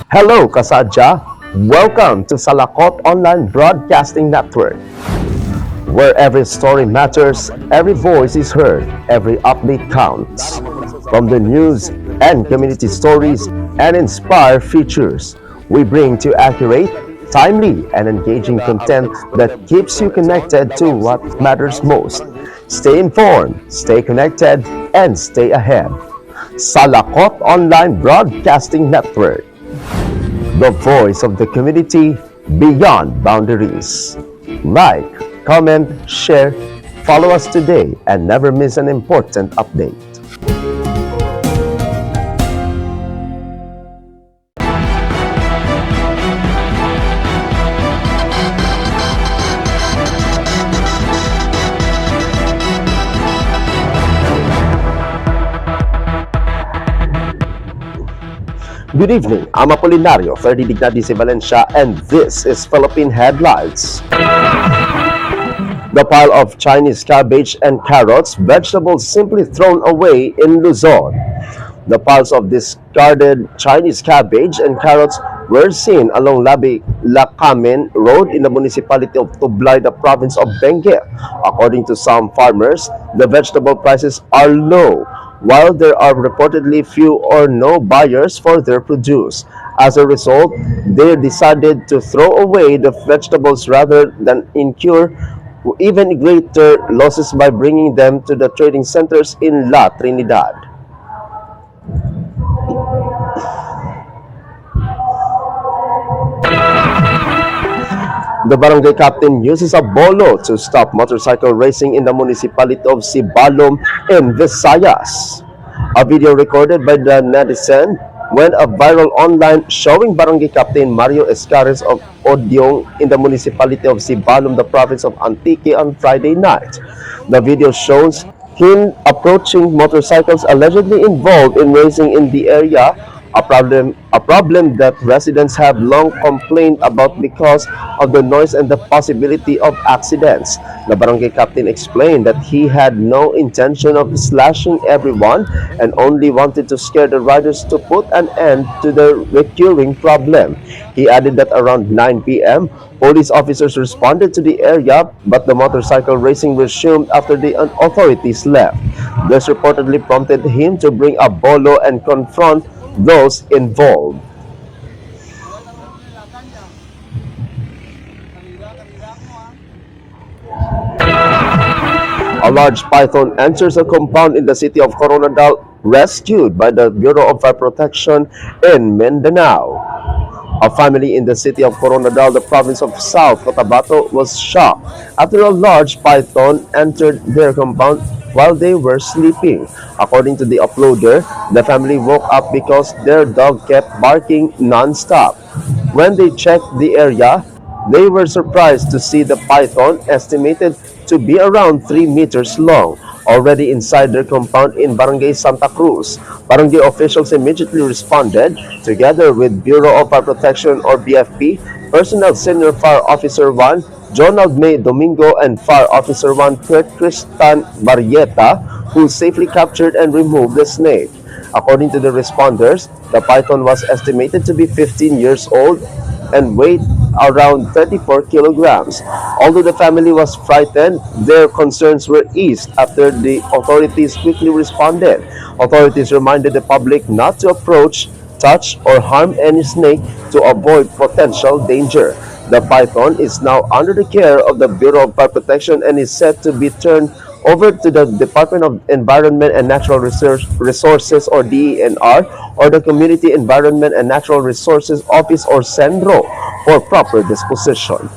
Hello, Kasadja. Welcome to Salakot Online Broadcasting Network, where every story matters, every voice is heard, every update counts. From the news and community stories and inspire features, we bring to accurate, timely, and engaging content that keeps you connected to what matters most. Stay informed, stay connected, and stay ahead. Salakot Online Broadcasting Network, the voice of the community beyond boundaries. Like, comment, share, follow us today, and never miss an important update. Good evening, I'm Apolinario, Ferdinand de Valencia, and this is Philippine Headlines. The pile of Chinese cabbage and carrots, vegetables simply thrown away in Luzon. The piles of discarded Chinese cabbage and carrots were seen along Lakamen Road in the municipality of Tublay, the province of Benguet. According to some farmers, the vegetable prices are low, while there are reportedly few or no buyers for their produce. As a result, they decided to throw away the vegetables rather than incur even greater losses by bringing them to the trading centers in La Trinidad. The barangay captain uses a bolo to stop motorcycle racing in the municipality of Sibalom in Visayas. A video recorded by the netizen went viral online showing barangay captain Mario Escares of Odyong in the municipality of Sibalom, the province of Antique, on Friday night. The video shows him approaching motorcycles allegedly involved in racing in the area, a problem that residents have long complained about because of the noise and the possibility of accidents. The barangay captain explained that he had no intention of slashing everyone and only wanted to scare the riders to put an end to the recurring problem. He added that around 9 p.m., police officers responded to the area, but the motorcycle racing resumed after the authorities left. This reportedly prompted him to bring a bolo and confront those involved. A large python enters a compound in the city of Coronadal, rescued by the Bureau of Fire Protection in Mindanao. A family in the city of Coronadal, the province of South Cotabato, was shocked after a large python entered their compound while they were sleeping. According to the uploader, the family woke up because their dog kept barking non-stop. When they checked the area, they were surprised to see the python, estimated to be around 3 meters long, already inside their compound in Barangay Santa Cruz. Barangay officials immediately responded, together with Bureau of Fire Protection or BFP, Personnel Senior Fire Officer 1, Jonald May Domingo, and Fire Officer 1, Tristan Barrieta, who safely captured and removed the snake. According to the responders, the python was estimated to be 15 years old and weighed around 34 kilograms. Although the family was frightened, their concerns were eased after the authorities quickly responded. Authorities reminded the public not to approach, touch, or harm any snake to avoid potential danger. The python is now under the care of the Bureau of Fire Protection and is set to be turned over to the Department of Environment and Natural Resources or DENR or the Community Environment and Natural Resources Office or CENRO for proper disposition.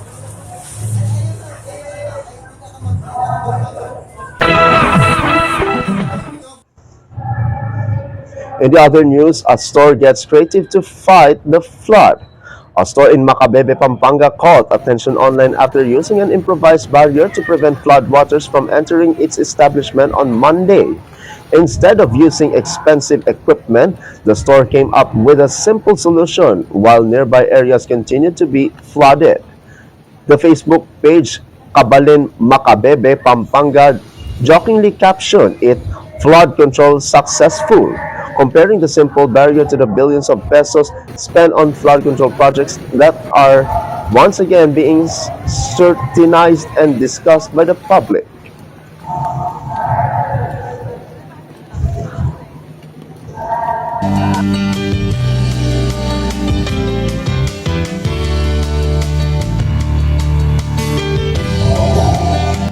In the other news, a store gets creative to fight the flood. A store in Macabebe, Pampanga caught attention online after using an improvised barrier to prevent floodwaters from entering its establishment on Monday. Instead of using expensive equipment, the store came up with a simple solution while nearby areas continued to be flooded. The Facebook page Kabalin Macabebe, Pampanga jokingly captioned it, "Flood control successful," comparing the simple barrier to the billions of pesos spent on flood control projects that are once again being scrutinized and discussed by the public.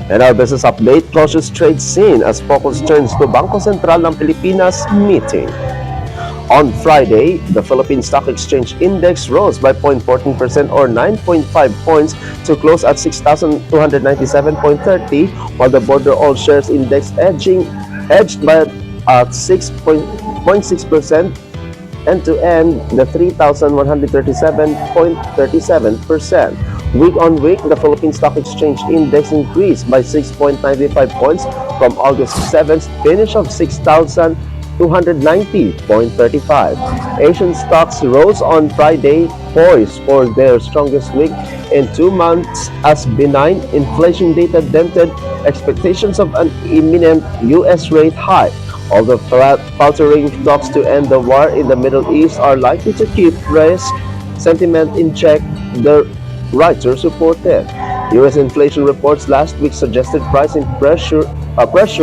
And our business update, cautious trade scene as focus turns to Bangko Sentral ng Pilipinas meeting. On Friday, the Philippine Stock Exchange Index rose by 0.14% or 9.5 points to close at 6,297.30, while the Border All Shares Index edged by 6.6% and to end the 3,137.37%. Week on week, the Philippine Stock Exchange Index increased by 6.95 points from August 7th finish of 6,290.35. Asian stocks rose on Friday, poised for their strongest week in 2 months as benign inflation data dented expectations of an imminent U.S. rate hike. Although faltering talks to end the war in the Middle East are likely to keep risk sentiment in check, the writers reported. U.S. inflation reports last week suggested pricing pressure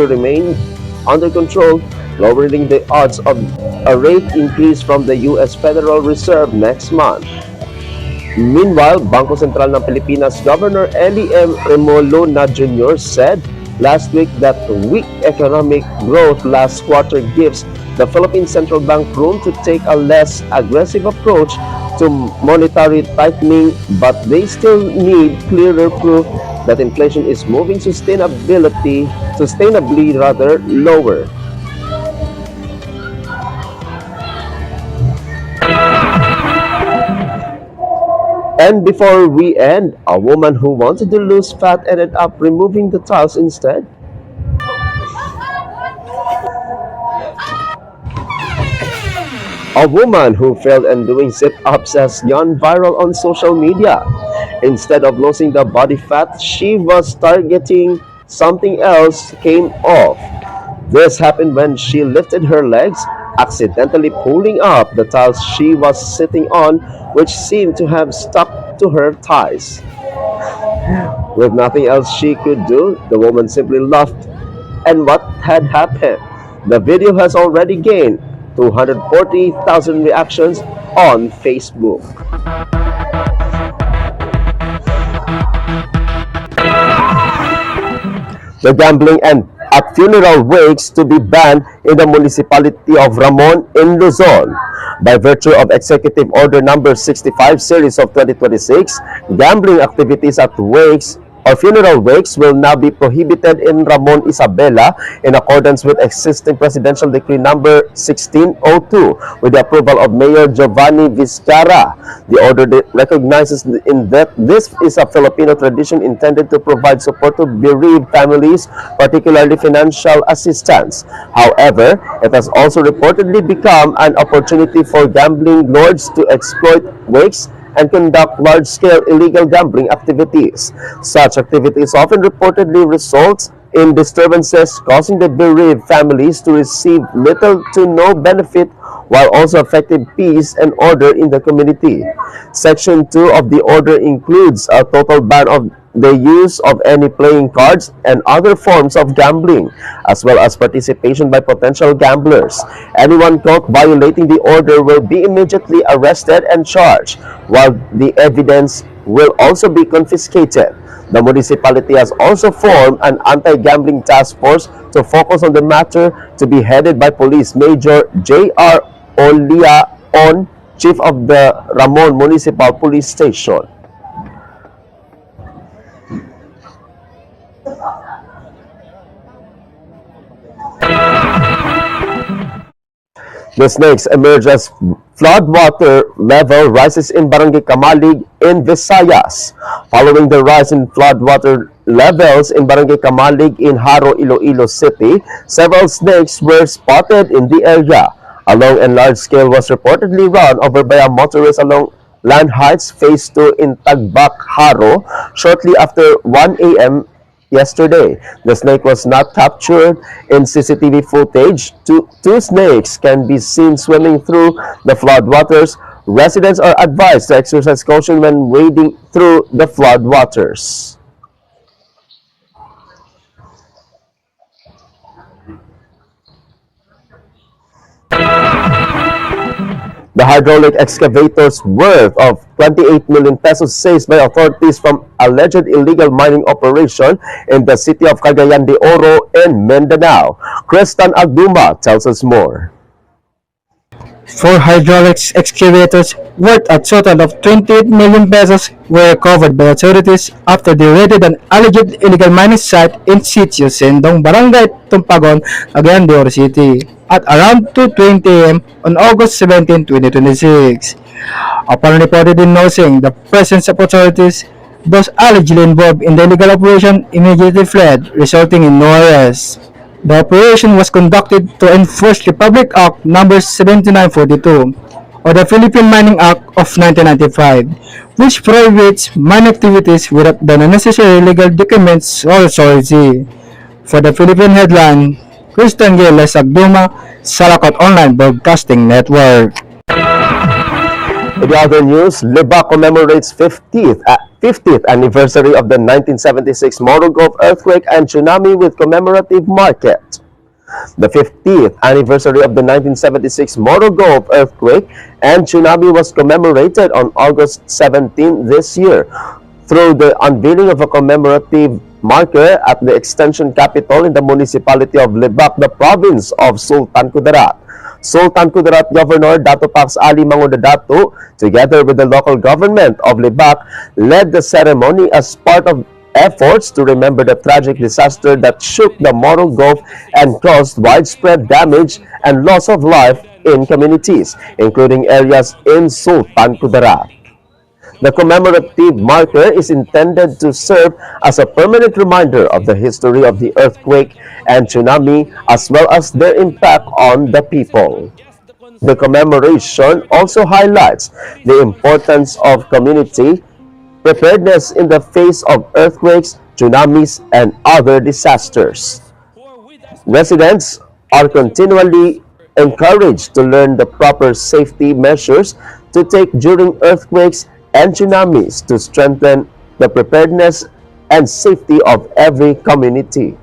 remained under control, lowering the odds of a rate increase from the U.S. Federal Reserve next month. Meanwhile, Bangko Sentral ng Pilipinas Governor Eli M. Remolona Jr. said last week that weak economic growth last quarter gives the Philippine Central Bank room to take a less aggressive approach to monetary tightening, but they still need clearer proof that inflation is moving sustainably lower. And before we end, a woman who wanted to lose fat ended up removing the tiles instead. A woman who failed in doing sit-ups has gone viral on social media. Instead of losing the body fat she was targeting, something else came off. This happened when she lifted her legs, accidentally pulling up the tiles she was sitting on, which seemed to have stuck to her thighs. With nothing else she could do, the woman simply laughed. And what had happened? The video has already gained 240,000 reactions on Facebook. The gambling and at funeral wakes to be banned in the municipality of Ramon in Luzon. By virtue of Executive Order Number 65 Series of 2026, gambling activities at wakes or funeral wakes will now be prohibited in Ramon Isabela in accordance with existing Presidential Decree Number 1602 with the approval of Mayor Giovanni Vizcarra. The order recognizes in that this is a Filipino tradition intended to provide support to bereaved families, particularly financial assistance. However, it has also reportedly become an opportunity for gambling lords to exploit wakes and conduct large-scale illegal gambling activities. Such activities often reportedly results in disturbances, causing the bereaved families to receive little to no benefit while also affecting peace and order in the community. Section 2 of the order includes a total ban of the use of any playing cards and other forms of gambling, as well as participation by potential gamblers. Anyone caught violating the order will be immediately arrested and charged, while the evidence will also be confiscated. The municipality has also formed an anti-gambling task force to focus on the matter, to be headed by Police Major J.R. Oliaon, Chief of the Ramon Municipal Police Station. The snakes emerge as floodwater level rises in Barangay Kamalig in Visayas. Following the rise in floodwater levels in Barangay Kamalig in Haro, Iloilo City, several snakes were spotted in the area. A long and large scale was reportedly run over by a motorist along Land Heights Phase 2 in Tagbak, Haro, shortly after 1 a.m. yesterday. The snake was not captured in CCTV footage. Two snakes can be seen swimming through the floodwaters. Residents are advised to exercise caution when wading through the floodwaters. The hydraulic excavator's worth of 28 million pesos seized by authorities from alleged illegal mining operation in the city of Cagayan de Oro in Mindanao. Kristan Agduma tells us more. Four hydraulics excavators worth a total of 28 million pesos were recovered by authorities after they raided an alleged illegal mining site in Sitio Sendong, Barangay Tumpagon, Cagayan de Oro City at around 2:20 a.m. on August 17, 2026. Upon reportedly noticing the presence of authorities, those allegedly involved in the illegal operation immediately fled, resulting in no arrests. The operation was conducted to enforce Republic Act No. 7942 or the Philippine Mining Act of 1995, which prohibits mining activities without the necessary legal documents or authority. For the Philippine Headline, Christian Giles Agduma, Salakot Online Broadcasting Network. In the other news, Liba commemorates 50th anniversary of the 1976 Moro Gulf earthquake and tsunami with commemorative market. The 50th anniversary of the 1976 Moro Gulf earthquake and tsunami was commemorated on August 17 this year through the unveiling of a commemorative marker at the Extension Capitol in the municipality of Libac, the province of Sultan Kudarat. Sultan Kudarat Governor Dato Pax Ali Mangudadato, together with the local government of Libac, led the ceremony as part of efforts to remember the tragic disaster that shook the Moro Gulf and caused widespread damage and loss of life in communities, including areas in Sultan Kudarat. The commemorative marker is intended to serve as a permanent reminder of the history of the earthquake and tsunami, as well as their impact on the people. The commemoration also highlights the importance of community preparedness in the face of earthquakes, tsunamis, and other disasters. Residents are continually encouraged to learn the proper safety measures to take during earthquakes and tsunamis to strengthen the preparedness and safety of every community.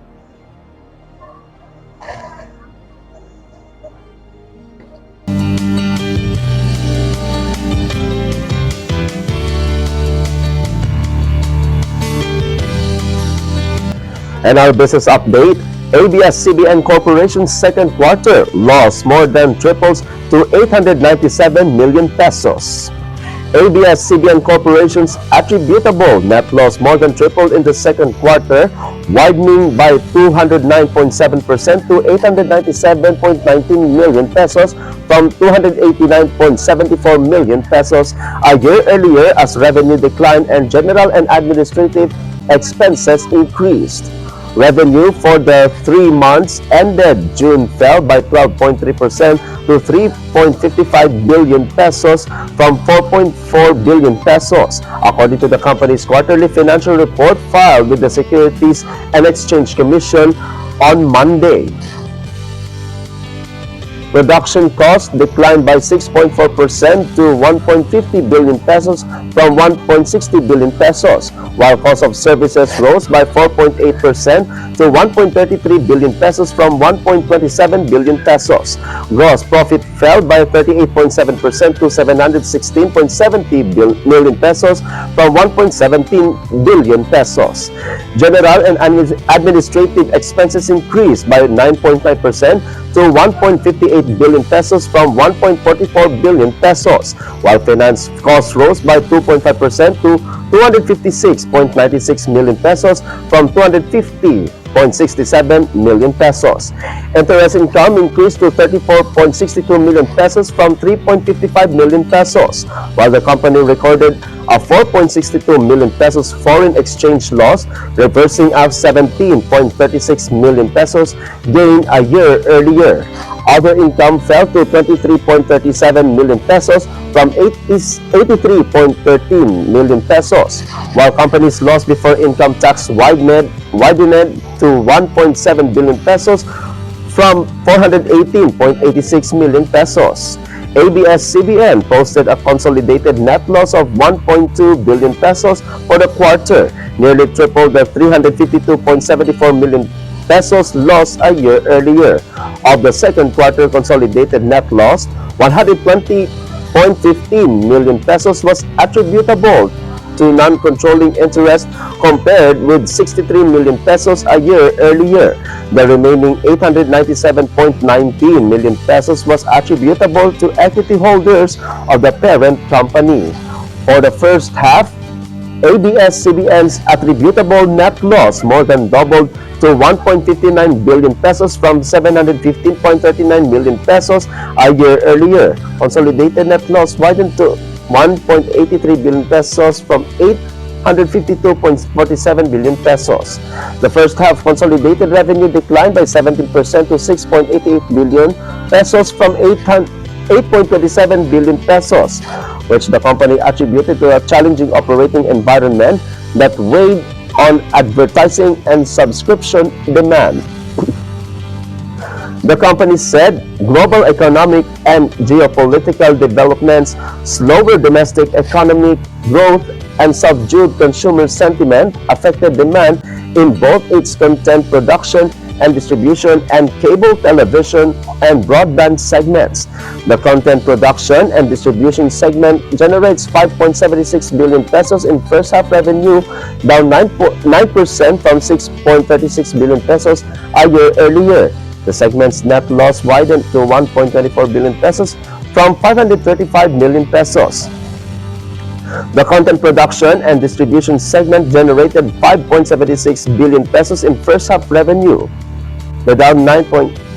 And our business update, ABS-CBN Corporation's second quarter loss more than triples to 897 million pesos. ABS-CBN Corporation's attributable net loss more than tripled in the second quarter, widening by 209.7% to 897.19 million pesos from 289.74 million pesos a year earlier as revenue declined and general and administrative expenses increased. Revenue for the 3 months ended June fell by 12.3% to 3.55 billion pesos from 4.4 billion pesos, according to the company's quarterly financial report filed with the Securities and Exchange Commission on Monday. Production costs declined by 6.4% to 1.50 billion pesos from 1.60 billion pesos, while cost of services rose by 4.8% to 1.33 billion pesos from 1.27 billion pesos. Gross profit fell by 38.7% to 716.70 million pesos from 1.17 billion pesos. General and administrative expenses increased by 9.5% to 1.58 billion pesos from 1.44 billion pesos, while finance costs rose by 2.5% to 256.96 million pesos from 250.67 million pesos. Interest income increased to 34.62 million pesos from 3.55 million pesos, while the company recorded a 4.62 million pesos foreign exchange loss, reversing a 17.36 million pesos gain a year earlier. Other income fell to 23.37 million pesos from 83.13 million pesos, while companies' loss before income tax widened to 1.7 billion pesos from 418.86 million pesos. ABS-CBN posted a consolidated net loss of 1.2 billion pesos for the quarter, nearly triple the 352.74 million pesos loss a year earlier. Of the second quarter consolidated net loss, 120.15 million pesos was attributable to non-controlling interest compared with 63 million pesos a year earlier. The remaining 897.19 million pesos was attributable to equity holders of the parent company. For the first half, ABS-CBN's attributable net loss more than doubled to 1.59 billion pesos from 715.39 million pesos a year earlier. Consolidated net loss widened to 1.83 billion pesos from 852.47 billion pesos. The first half consolidated revenue declined by 17% to 6.88 billion pesos from 8.27 billion pesos, which the company attributed to a challenging operating environment that weighed on advertising and subscription demand. The company said global economic and geopolitical developments, slower domestic economic growth, and subdued consumer sentiment affected demand in both its content production and distribution and cable television and broadband segments. The content production and distribution segment generates 5.76 billion pesos in first half revenue, down 9% from 6.36 billion pesos a year earlier. The segment's net loss widened to 1.24 billion pesos from 535 million pesos. The content production and distribution segment generated 5.76 billion pesos in first half revenue, down 9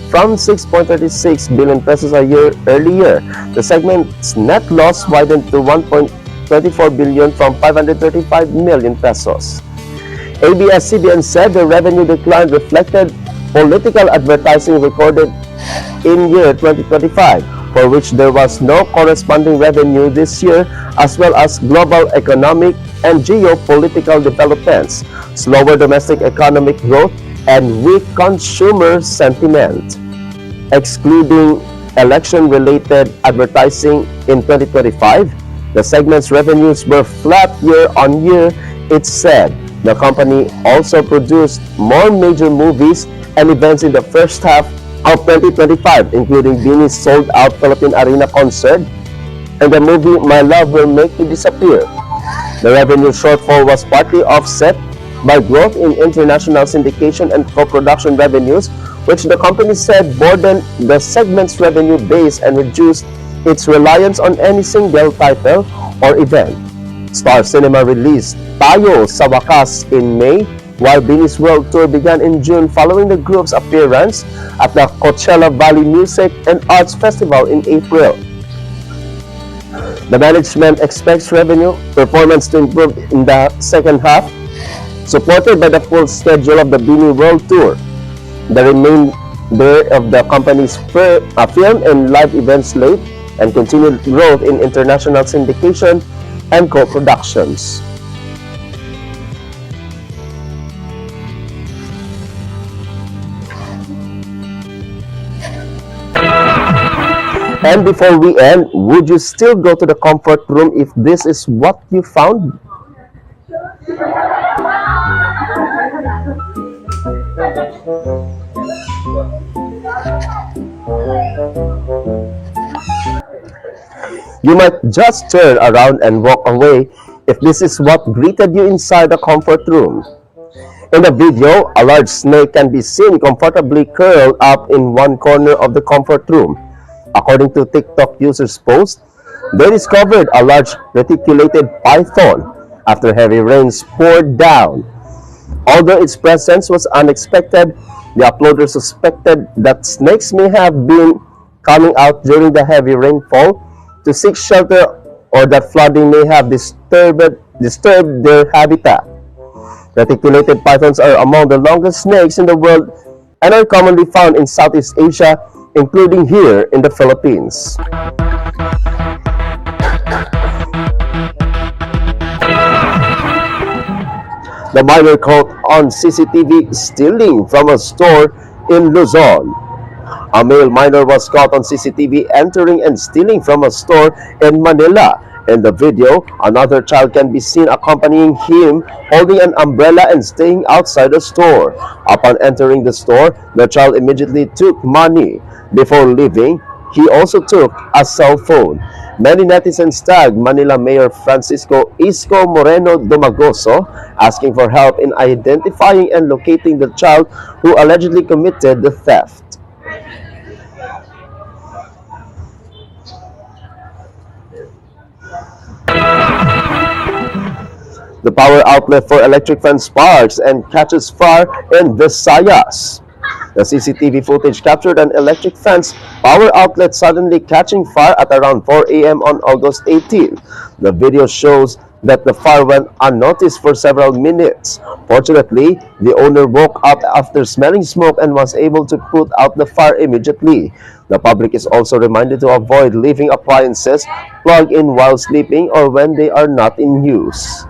from 6.36 billion pesos a year earlier. The segment's net loss widened to 1.24 billion from 535 million pesos. ABS-CBN said the revenue decline reflected political advertising recorded in year 2025, for which there was no corresponding revenue this year, as well as global economic and geopolitical developments, slower domestic economic growth, and weak consumer sentiment. Excluding election-related advertising in 2025, the segment's revenues were flat year-on-year, it said. The company also produced more major movies and events in the first half of 2025, including Bini's sold-out Philippine Arena concert and the movie My Love Will Make You Disappear. The revenue shortfall was partly offset by growth in international syndication and co-production revenues, which the company said broadened the segment's revenue base and reduced its reliance on any single title or event. Star Cinema released Tayo sa Wakas in May, while Bini's World Tour began in June following the group's appearance at the Coachella Valley Music and Arts Festival in April. The management expects revenue performance to improve in the second half, supported by the full schedule of the Bini World Tour, the remainder of the company's film and live event slate, and continued growth in international syndication and co-productions. And before we end, would you still go to the comfort room if this is what you found? You might just turn around and walk away if this is what greeted you inside the comfort room. In the video, a large snake can be seen comfortably curled up in one corner of the comfort room. According to TikTok users' post, they discovered a large reticulated python after heavy rains poured down. Although its presence was unexpected, the uploader suspected that snakes may have been coming out during the heavy rainfall to seek shelter, or that flooding may have disturbed their habitat. Reticulated pythons are among the longest snakes in the world and are commonly found in Southeast Asia, including here in the Philippines. The minor caught on CCTV stealing from a store in Luzon. A male minor was caught on CCTV entering and stealing from a store in Manila. In the video, another child can be seen accompanying him holding an umbrella and staying outside the store. Upon entering the store, the child immediately took money. Before leaving, he also took a cell phone. Many netizens tagged Manila Mayor Francisco Isko Moreno Domagoso, asking for help in identifying and locating the child who allegedly committed the theft. The power outlet for electric fan sparks and catches fire in Visayas. The CCTV footage captured an electric fan's power outlet suddenly catching fire at around 4 a.m. on August 18. The video shows that the fire went unnoticed for several minutes. Fortunately, the owner woke up after smelling smoke and was able to put out the fire immediately. The public is also reminded to avoid leaving appliances plugged in while sleeping or when they are not in use.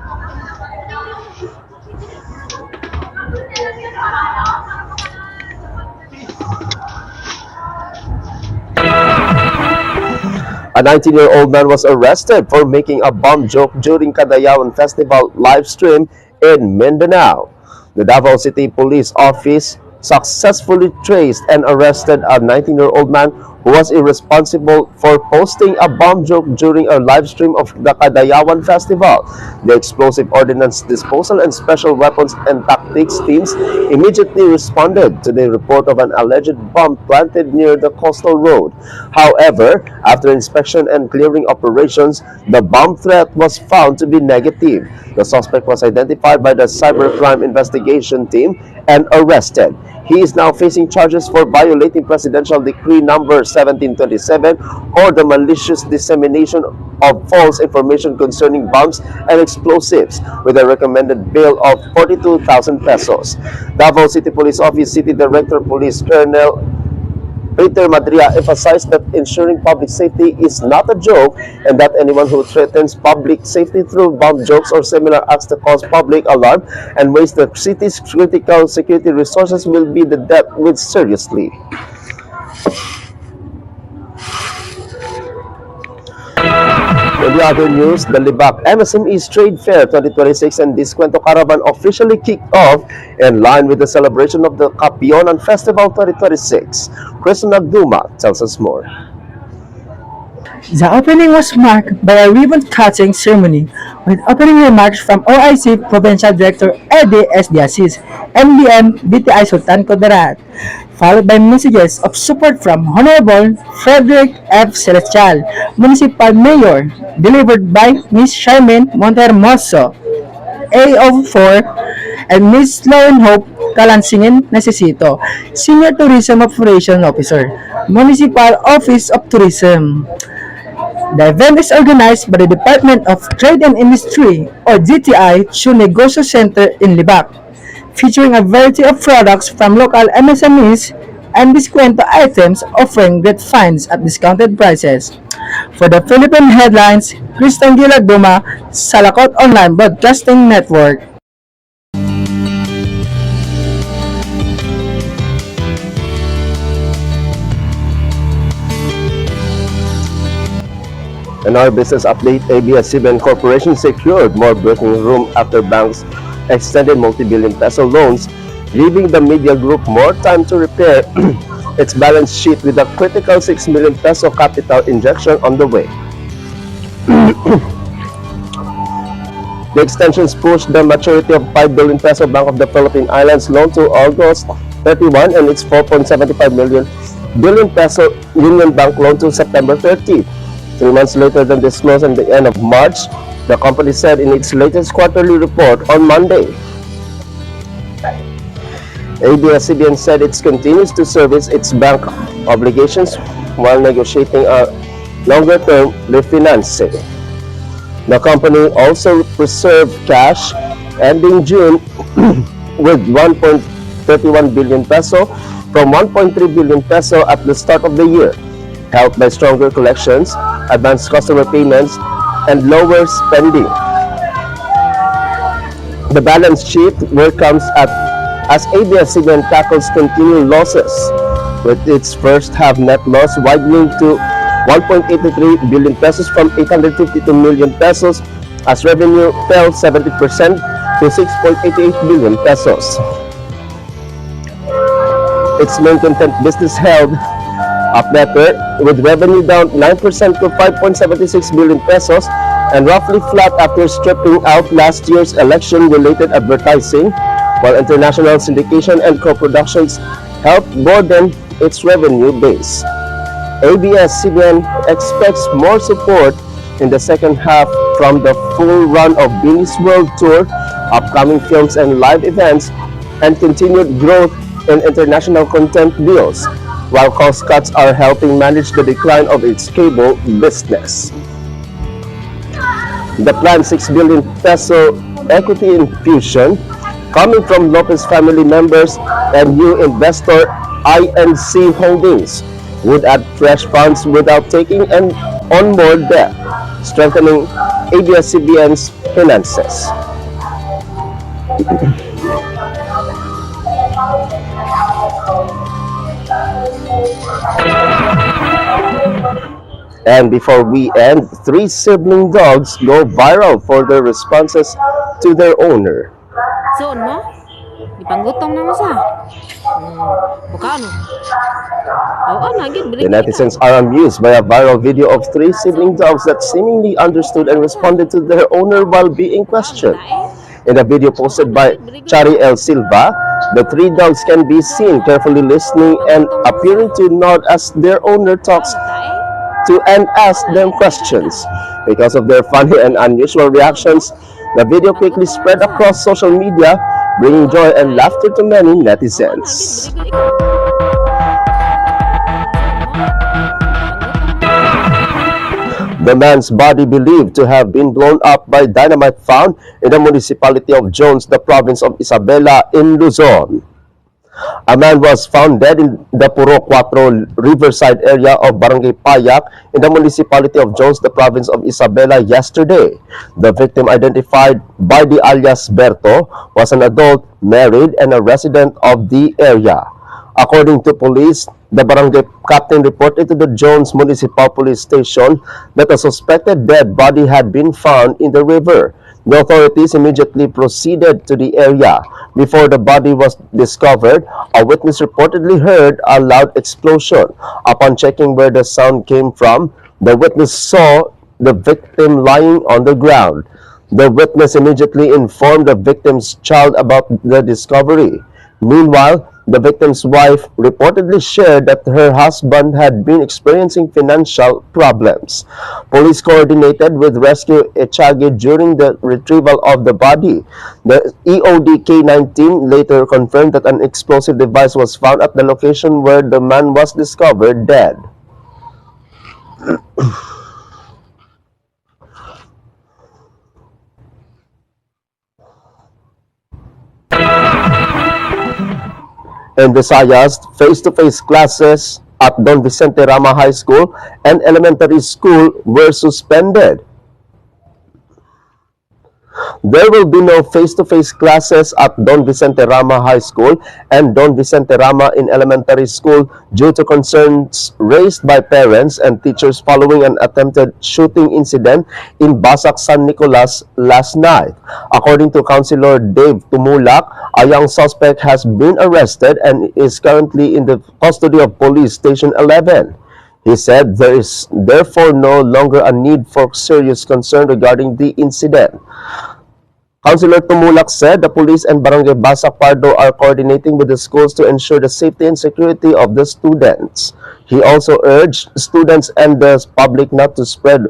A 19-year-old man was arrested for making a bomb joke during Kadayawan Festival live stream in Mindanao. The Davao City Police Office successfully traced and arrested a 19-year-old man who was irresponsible for posting a bomb joke during a live stream of the Kadayawan Festival. The Explosive Ordnance Disposal and Special Weapons and Tactics teams immediately responded to the report of an alleged bomb planted near the coastal road. However, after inspection and clearing operations, the bomb threat was found to be negative. The suspect was identified by the Cybercrime Investigation Team and arrested. He is now facing charges for violating Presidential Decree number 1727 or the malicious dissemination of false information concerning bombs and explosives with a recommended bail of 42,000 pesos. Davao City Police Office City Director Police Colonel Peter Madria emphasized that ensuring public safety is not a joke and that anyone who threatens public safety through bomb jokes or similar acts to cause public alarm and waste the city's critical security resources will be dealt with seriously. In the other news, the Libak MSMEs Trade Fair 2026 and Diskwento Caravan officially kicked off in line with the celebration of the Kapionan Festival 2026. Chris Nagduma tells us more. The opening was marked by a ribbon-cutting ceremony with opening remarks from OIC Provincial Director Eddie S. Diasis, MDM BTI Sultan Kudarat, followed by messages of support from Honorable Frederick F. Celestial, Municipal Mayor, delivered by Ms. Charmaine Montermoso, AO4, and Ms. Lauren Hope Kalansingin Necesito, Senior Tourism Operation Officer, Municipal Office of Tourism. The event is organized by the Department of Trade and Industry, or DTI, Chu Negosyo Center in Libak, featuring a variety of products from local MSMEs and discount items offering great finds at discounted prices. For the Philippine Headlines, Christian Duma, Salakot Online Broadcasting Network. In our business update, ABS-CBN Corporation secured more breathing room after banks extended multi-billion peso loans, giving the media group more time to repair its balance sheet with a critical 6 million peso capital injection on the way. The extensions pushed the maturity of 5 billion peso Bank of the Philippine Islands loan to August 31 and its 4.75 billion peso Union Bank loan to September 30. 3 months later than disclosed at the end of March, the company said in its latest quarterly report on Monday. ABS-CBN said it continues to service its bank obligations while negotiating a longer-term refinancing. The company also preserved cash ending June with 1.31 billion peso, from 1.3 billion peso at the start of the year, helped by stronger collections, advanced customer payments, and lower spending. The balance sheet work comes at as ABS-CBN tackles continued losses, with its first half net loss widening to 1.83 billion pesos from 852 million pesos as revenue fell 70% to 6.88 billion pesos. Its main content business held up better, with revenue down 9% to 5.76 billion pesos and roughly flat after stripping out last year's election-related advertising, while international syndication and co-productions helped broaden its revenue base. ABS-CBN expects more support in the second half from the full run of Beanie's World Tour, upcoming films and live events, and continued growth in international content deals, while cost cuts are helping manage the decline of its cable business. The planned 6 billion peso equity infusion coming from Lopez family members and new investor INC Holdings would add fresh funds without taking on more debt, strengthening ABS-CBN's finances. And before we end, 3 sibling dogs go viral for their responses to their owner. Suon mo? Ipanggutong na mo sa. Bukano? Oo, naging The netizens are amused by a viral video of 3 sibling dogs that seemingly understood and responded to their owner while being questioned. In a video posted by Chari El Silva, the 3 dogs can be seen carefully listening and appearing to nod as their owner talks to and ask them questions. Because of their funny and unusual reactions, the video quickly spread across social media, bringing joy and laughter to many netizens. The man's body believed to have been blown up by dynamite found in the municipality of Jones, the province of Isabela in Luzon. A man was found dead in the Puro 4 riverside area of Barangay Payak in the municipality of Jones, the province of Isabela yesterday. The victim, identified by the alias Berto, was an adult, married, and a resident of the area. According to police, the barangay captain reported to the Jones Municipal Police Station that a suspected dead body had been found in the river. The authorities immediately proceeded to the area. Before the body was discovered, a witness reportedly heard a loud explosion. Upon checking where the sound came from, the witness saw the victim lying on the ground. The witness immediately informed the victim's child about the discovery. Meanwhile, the victim's wife reportedly shared that her husband had been experiencing financial problems. Police coordinated with Rescue Echage during the retrieval of the body. The EOD K-19 later confirmed that an explosive device was found at the location where the man was discovered dead. In Visayas, face-to-face classes at Don Vicente Rama High School and Elementary School were suspended. There will be no face-to-face classes at Don Vicente Rama High School and Don Vicente Rama in Elementary School due to concerns raised by parents and teachers following an attempted shooting incident in Basak, San Nicolas last night. According to Councilor Dave Tumulak, a young suspect has been arrested and is currently in the custody of Police Station 11. He said there is therefore no longer a need for serious concern regarding the incident. Councilor Tumulak said the police and Barangay Basak Pardo are coordinating with the schools to ensure the safety and security of the students. He also urged students and the public not to spread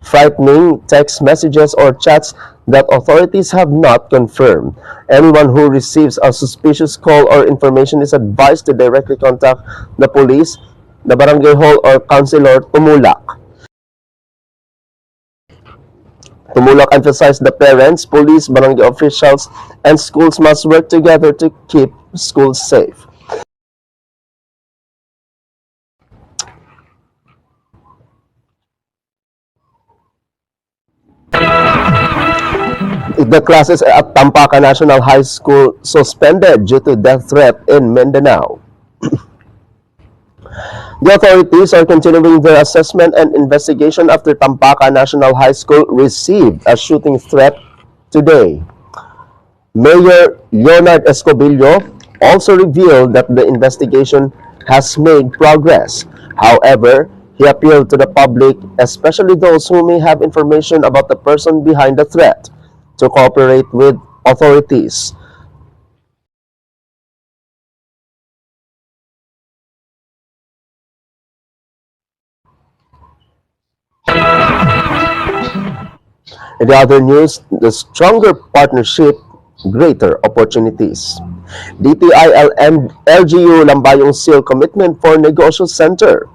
frightening text messages or chats that authorities have not confirmed. Anyone who receives a suspicious call or information is advised to directly contact the police, the barangay hall, or Councilor Tumulak. Tumulak emphasized the parents, police, barangay officials, and schools must work together to keep schools safe. The classes at Tampaca National High School suspended due to death threat in Mindanao. The authorities are continuing their assessment and investigation after Tampaca National High School received a shooting threat today. Mayor Leonard Escobillo also revealed that the investigation has made progress. However, he appealed to the public, especially those who may have information about the person behind the threat, to cooperate with authorities. In the other news, the stronger partnership, greater opportunities. DTI and LGU Lambayong seal commitment for Negosyo Center.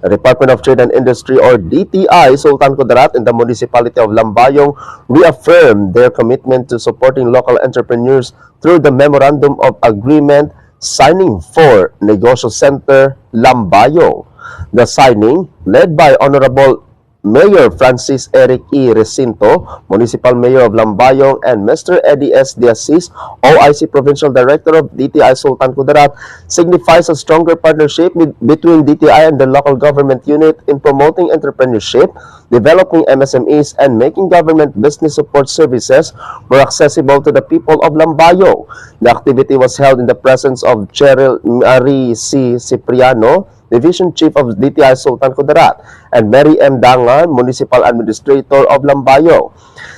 The Department of Trade and Industry or DTI Sultan Kudarat and the Municipality of Lambayong reaffirmed their commitment to supporting local entrepreneurs through the Memorandum of Agreement signing for Negosyo Center Lambayong. The signing, led by Honorable Mayor Francis Eric E. Recinto, Municipal Mayor of Lambayong, and Mr. Eddie S. Diasis, OIC Provincial Director of DTI Sultan Kudarat, signifies a stronger partnership between DTI and the local government unit in promoting entrepreneurship, developing MSMEs, and making government business support services more accessible to the people of Lambayong. The activity was held in the presence of Cheryl Marie C. Cipriano, Division Chief of DTI Sultan Kudarat, and Mary M. Dangan, Municipal Administrator of Lambayong.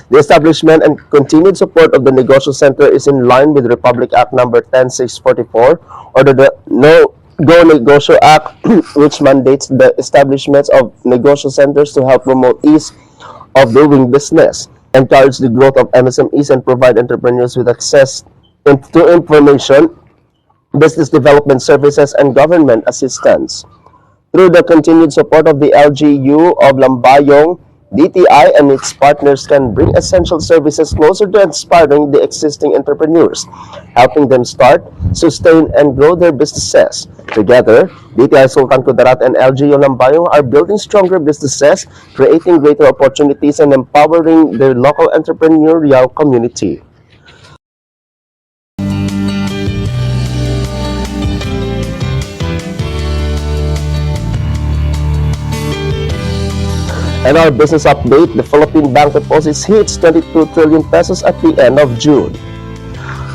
The establishment and continued support of the Negosyo Center is in line with Republic Act No. 10644 or the No Go Negosyo Act, which mandates the establishments of Negosyo Centers to help promote ease of doing business, encourage the growth of MSMEs, and provide entrepreneurs with access to information, business development services, and government assistance. Through the continued support of the LGU of Lambayong, DTI and its partners can bring essential services closer to inspiring the existing entrepreneurs, helping them start, sustain, and grow their businesses. Together, DTI Sultan Kudarat and LGU Lambayong are building stronger businesses, creating greater opportunities, and empowering their local entrepreneurial community. And our business update, the Philippine bank deposits hits 22 trillion pesos at the end of June.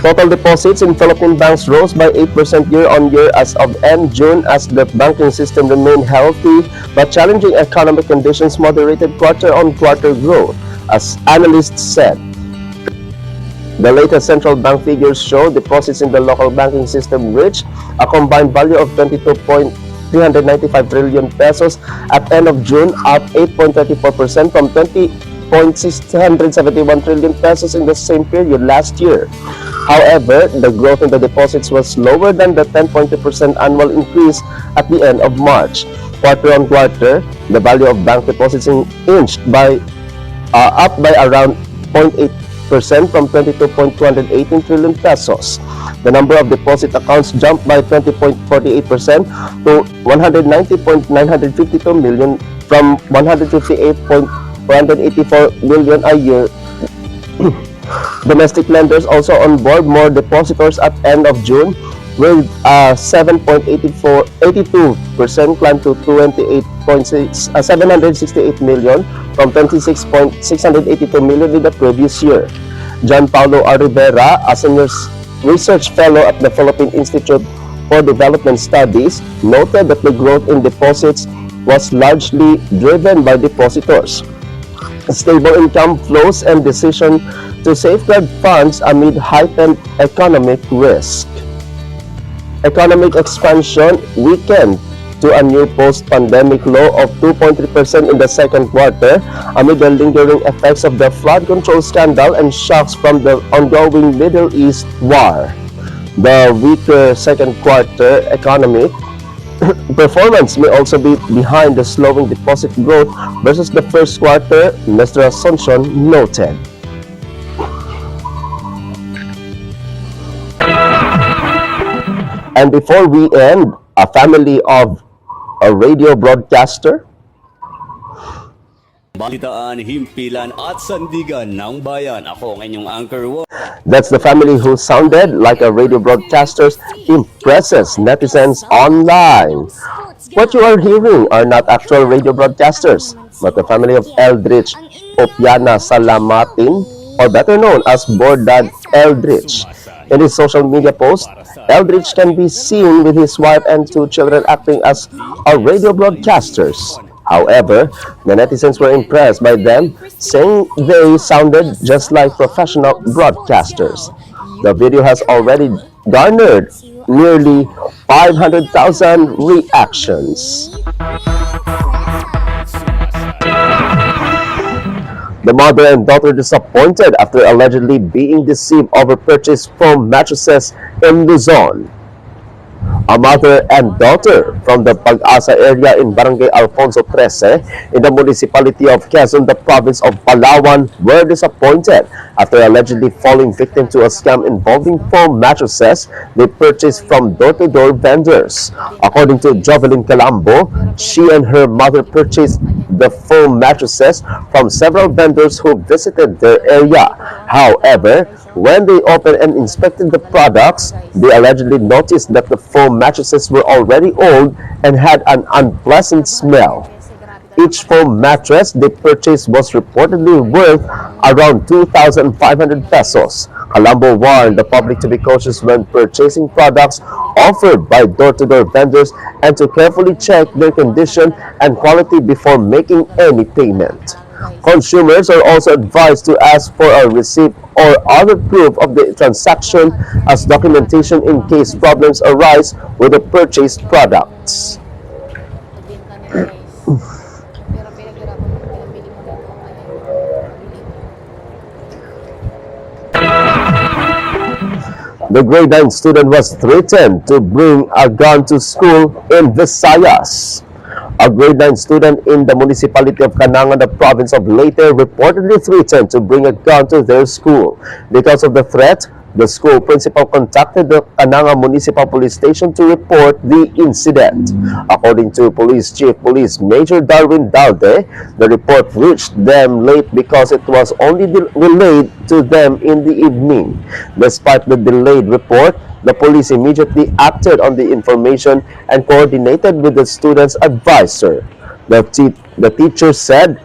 Total deposits in Philippine banks rose by 8% year-on-year as of end June as the banking system remained healthy, but challenging economic conditions moderated quarter-on-quarter growth, as analysts said. The latest central bank figures show deposits in the local banking system reached a combined value of 22.395 trillion pesos at end of June, up 8.34% from 20.671 trillion pesos in the same period last year. However, the growth in the deposits was lower than the 10.2% annual increase at the end of March. Quarter on quarter, the value of bank deposits inched up by around 0.8% from 22.218 trillion pesos. The number of deposit accounts jumped by 20.48% to 190.952 million from 158.184 million a year. Domestic lenders also onboard more depositors at end of June, with 7.82% climb to 768 million from 26.682 million in the previous year. John Paulo R. Rivera, a senior research fellow at the Philippine Institute for Development Studies, noted that the growth in deposits was largely driven by depositors, stable income flows, and decision to safeguard funds amid heightened economic risk. Economic expansion weakened to a new post-pandemic low of 2.3% in the second quarter amid the lingering effects of the flood control scandal and shocks from the ongoing Middle East war. The weaker second quarter economic performance may also be behind the slowing deposit growth versus the first quarter, Mr. Asuncion noted. And before we end, a family of a radio broadcaster Balitaan, himpilan at sandigan ng bayan. Ako ang inyong anchor. That's the family who sounded like a radio broadcaster impresses netizens online. What you are hearing are not actual radio broadcasters, but the family of Eldridge Opiana Salamatin, or better known as Bordad Eldridge. In his social media post, Eldridge can be seen with his wife and two children acting as a radio broadcasters. However, the netizens were impressed by them, saying they sounded just like professional broadcasters. The video has already garnered nearly 500,000 reactions. The mother and daughter disappointed after allegedly being deceived over purchased foam mattresses in Luzon. A mother and daughter from the Pag-asa area in Barangay Alfonso 13 in the municipality of Quezon, the province of Palawan, were disappointed after allegedly falling victim to a scam involving foam mattresses they purchased from door-to-door vendors. According to Jovelyn Calambo, she and her mother purchased the foam mattresses from several vendors who visited their area. However, when they opened and inspected the products, they allegedly noticed that the foam mattresses were already old and had an unpleasant smell. Each foam mattress they purchased was reportedly worth around 2,500 pesos. Colombo warned the public to be cautious when purchasing products offered by door-to-door vendors and to carefully check their condition and quality before making any payment. Consumers are also advised to ask for a receipt or other proof of the transaction as documentation in case problems arise with the purchased products. The grade 9 student was threatened to bring a gun to school in Visayas. A grade 9 student in the municipality of Canangan, the province of Leyte, reportedly threatened to bring a gun to their school. Because of the threat, the school principal contacted the Canangan Municipal Police Station to report the incident. According to Police Chief Police Major Darwin Dalde, the report reached them late because it was only relayed to them in the evening. Despite the delayed report, the police immediately acted on the information and coordinated with the student's advisor. The teacher said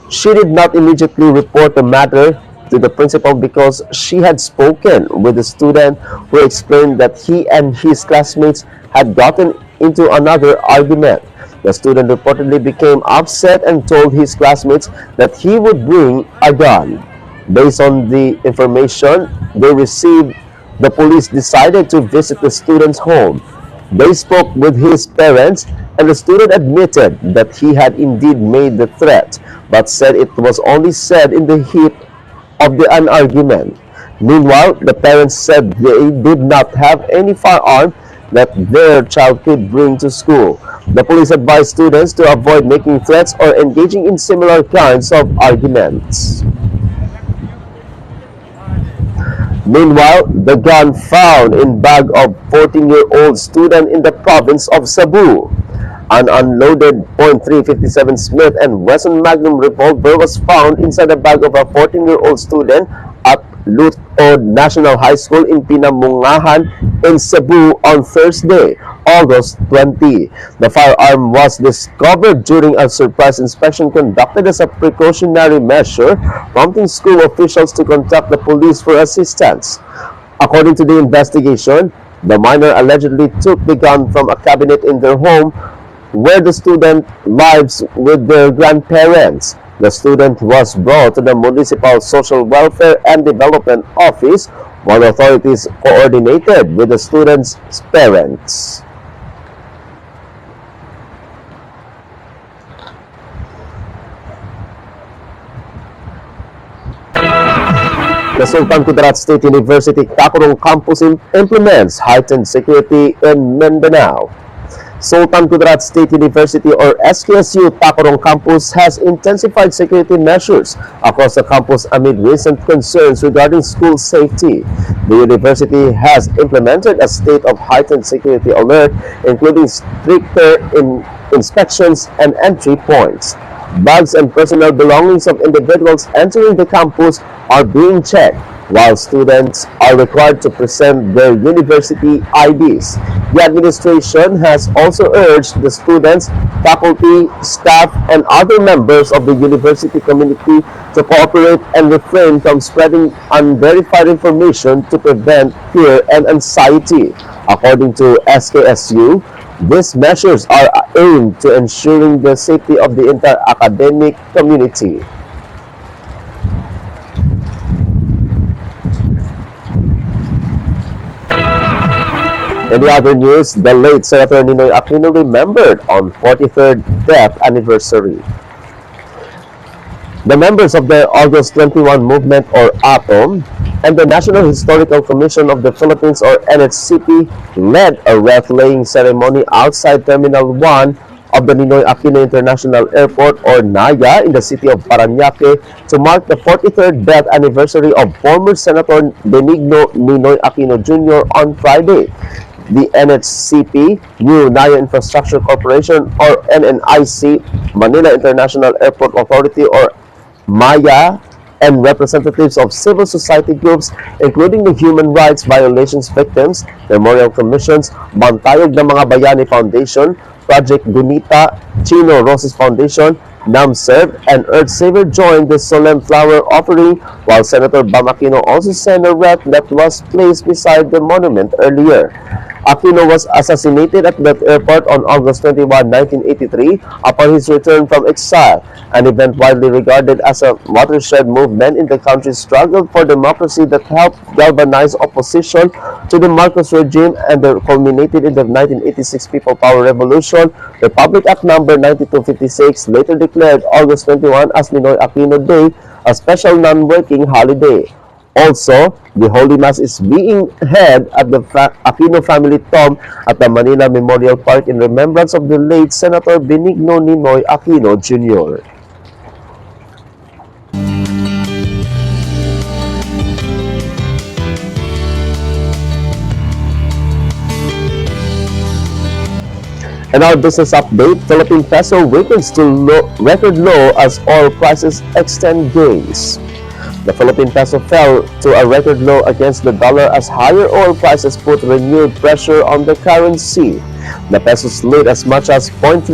she did not immediately report the matter to the principal because she had spoken with the student, who explained that he and his classmates had gotten into another argument. The student reportedly became upset and told his classmates that he would bring a gun. Based on the information they received, the police decided to visit the student's home. They spoke with his parents, and the student admitted that he had indeed made the threat, but said it was only said in the heat of an argument. Meanwhile, the parents said they did not have any firearm that their child could bring to school. The police advised students to avoid making threats or engaging in similar kinds of arguments. Meanwhile, the gun found in bag of 14-year-old student in the province of Cebu. An unloaded .357 Smith & Wesson Magnum revolver was found inside the bag of a 14-year-old student at Lutod National High School in Pinamungahan in Cebu on Thursday, August 20. The firearm was discovered during a surprise inspection conducted as a precautionary measure, prompting school officials to contact the police for assistance. According to the investigation, the minor allegedly took the gun from a cabinet in their home where the student lives with their grandparents. The student was brought to the Municipal Social Welfare and Development Office while authorities coordinated with the student's parents. The Sultan Kudarat State University Tacorong campus implements heightened security in Mindanao. Sultan Kudarat State University, or SKSU Tacorong campus, has intensified security measures across the campus amid recent concerns regarding school safety. The university has implemented a state of heightened security alert, including stricter inspections and entry points. Bags and personal belongings of individuals entering the campus are being checked, while students are required to present their university IDs. The administration has also urged the students, faculty, staff, and other members of the university community to cooperate and refrain from spreading unverified information to prevent fear and anxiety. According to SKSU, these measures are aimed to ensuring the safety of the entire academic community. In the other news, the late Senator Ninoy Aquino remembered on 43rd death anniversary. The members of the August 21 Movement or ATOM and the National Historical Commission of the Philippines or NHCP led a wreath-laying ceremony outside Terminal 1 of the Ninoy Aquino International Airport or NAIA in the city of Parañaque to mark the 43rd death anniversary of former Senator Benigno Ninoy Aquino Jr. on Friday. The NHCP, New Naya Infrastructure Corporation or NNIC, Manila International Airport Authority or MAYA, and representatives of civil society groups including the Human Rights Violations Victims, Memorial Commissions, Bantayog ng Mga Bayani Foundation, Project Gunita, Chino Roses Foundation, NAMSERV, and Earth Saver joined the solemn flower offering, while Senator Bam Aquino also sent a wreath that was placed beside the monument earlier. Aquino was assassinated at that airport on August 21, 1983 upon his return from exile, an event widely regarded as a watershed movement in the country's struggle for democracy that helped galvanize opposition to the Marcos regime and that culminated in the 1986 People Power Revolution. Republic Act No. 9256 later declared August 21 as Ninoy Aquino Day, a special non-working holiday. Also, the Holy Mass is being held at the Aquino family tomb at the Manila Memorial Park in remembrance of the late Senator Benigno Ninoy Aquino Jr. In our business update, Philippine peso weakens to record low as oil prices extend gains. The Philippine peso fell to a record low against the dollar as higher oil prices put renewed pressure on the currency. The peso slid as much as 0.3%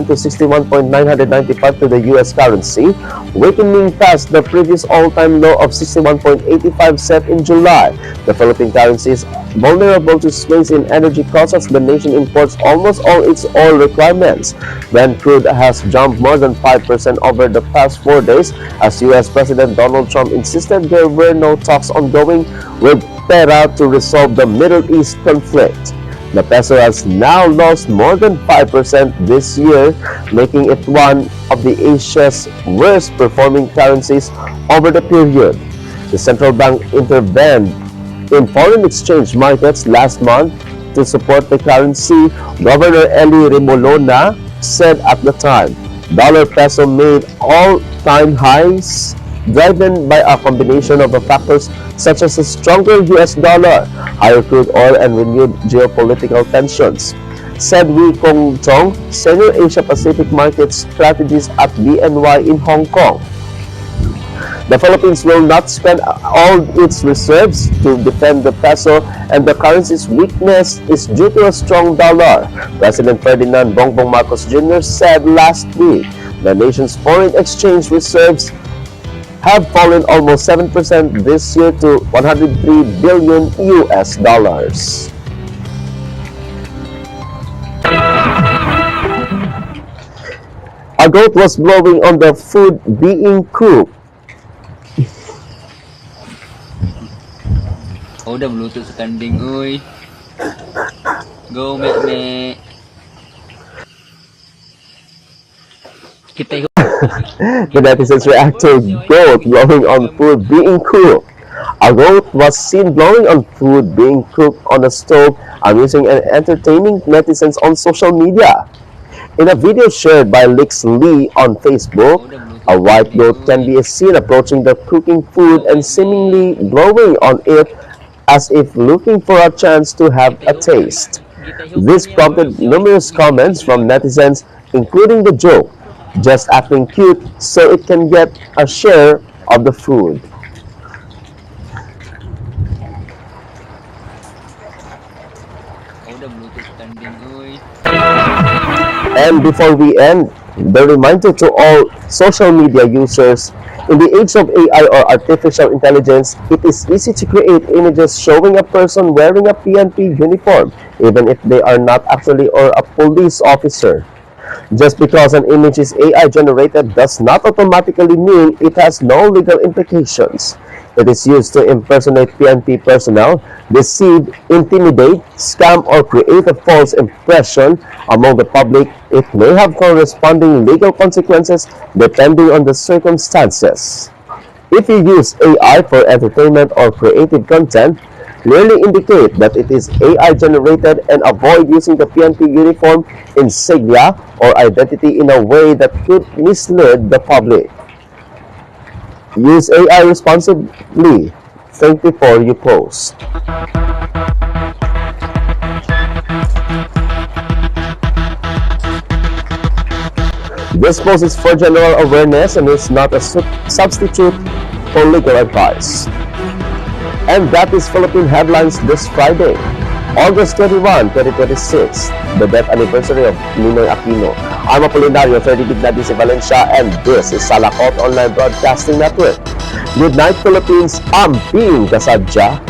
to 61.995 to the US currency, weakening past the previous all-time low of 61.85 set in July. The Philippine currency is vulnerable to swings in energy costs as the nation imports almost all its oil requirements. Brent crude has jumped more than 5% over the past 4 days as US President Donald Trump insisted there were no talks ongoing with Tehran to resolve the Middle East conflict. The peso has now lost more than 5% this year, making it one of the Asia's worst performing currencies over the period. The central bank intervened in foreign exchange markets last month to support the currency, Governor Eli Remolona said at the time. Dollar peso made all-time highs driven by a combination of factors such as a stronger US dollar, higher crude oil, and renewed geopolitical tensions, said Wee Kong Chong, Senior Asia Pacific Market Strategist at BNY in Hong Kong. The Philippines will not spend all its reserves to defend the peso, and the currency's weakness is due to a strong dollar, President Ferdinand Bongbong Marcos Jr. said last week. The nation's foreign exchange reserves have fallen almost 7% this year to 103 billion US dollars. A goat was blowing on the food being cooked. Oh, udah meluto sa kanding, uy. Go, me. Kita The netizens react to goat blowing on food being cooked. A goat was seen blowing on food being cooked on a stove, amusing and entertaining netizens on social media. In a video shared by Lix Lee on Facebook, a white goat can be seen approaching the cooking food and seemingly blowing on it as if looking for a chance to have a taste. This prompted numerous comments from netizens, including the joke, just acting cute so it can get a share of the food. Oh, the Bluetooth standing, uy. And before we end, the reminder to all social media users, in the age of AI or artificial intelligence, it is easy to create images showing a person wearing a PNP uniform, even if they are not actually or a police officer. Just because an image is AI generated does not automatically mean it has no legal implications. It is used to impersonate PNP personnel, deceive, intimidate, scam, or create a false impression among the public. It may have corresponding legal consequences depending on the circumstances. If you use AI for entertainment or creative content, clearly indicate that it is AI generated and avoid using the PNP uniform, insignia, or identity in a way that could mislead the public. Use AI responsibly. Think before you post. This post is for general awareness and is not a substitute for legal advice. And that is Philippine Headlines this Friday, August 21, 2026, the death anniversary of Ninoy Aquino. I'm Apolinario, 30 Dignity si Valencia, and this is Salakot Online Broadcasting Network. Good night, Philippines. I'm being kasadya.